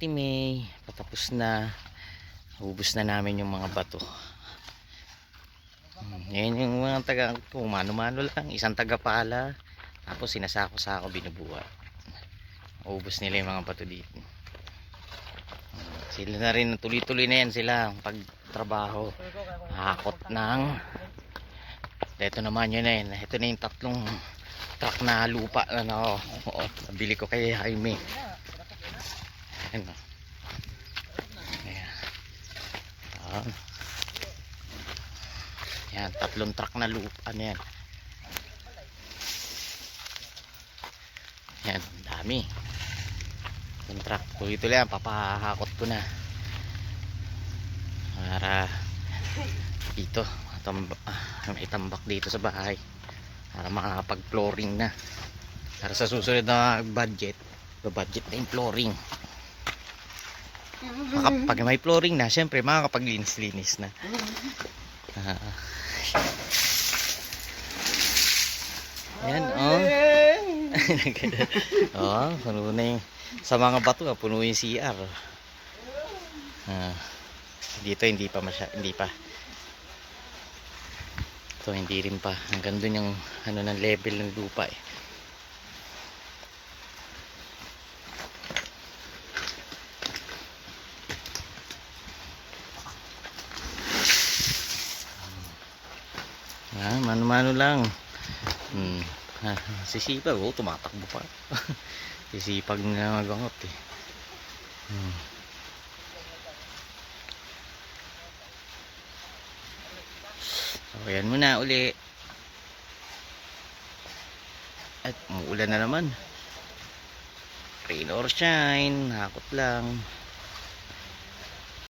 May patapos na, ubos na namin yung mga bato. Ngayon yung mga taga mano-mano lang, isang tagapala, tapos sinasako-sako binubuhat. Ubos nila yung mga bato dito. Sila na rin, tuloy-tuloy na yan sila pagtrabaho. Hakot ng ito naman yun na yun. Ito na yung tatlong truck na lupa na nabili ko kay Jaime. Ano? Ayan. Yan, tatlong truck na lupa. Ano yan? Yan, dami. Yung truck. Tuloy-tuloy yan. Papahakot ko na. Para dito. Itambak dito sa bahay. Para makakapag-flooring na. Para sa susunod na budget na yung flooring. Pag may flooring na, syempre makakapaglinis-linis na. Yan, puno na yung sa mga bato, puno yung CR. Dito hindi pa ito, hindi rin pa hanggang dun yung ng level ng lupa eh. Mano-mano lang. Sisipag, tumatakbo pa. Sisipag na magangot eh. So yan muna uli. At umuulan na naman. Rain or shine, hakot lang.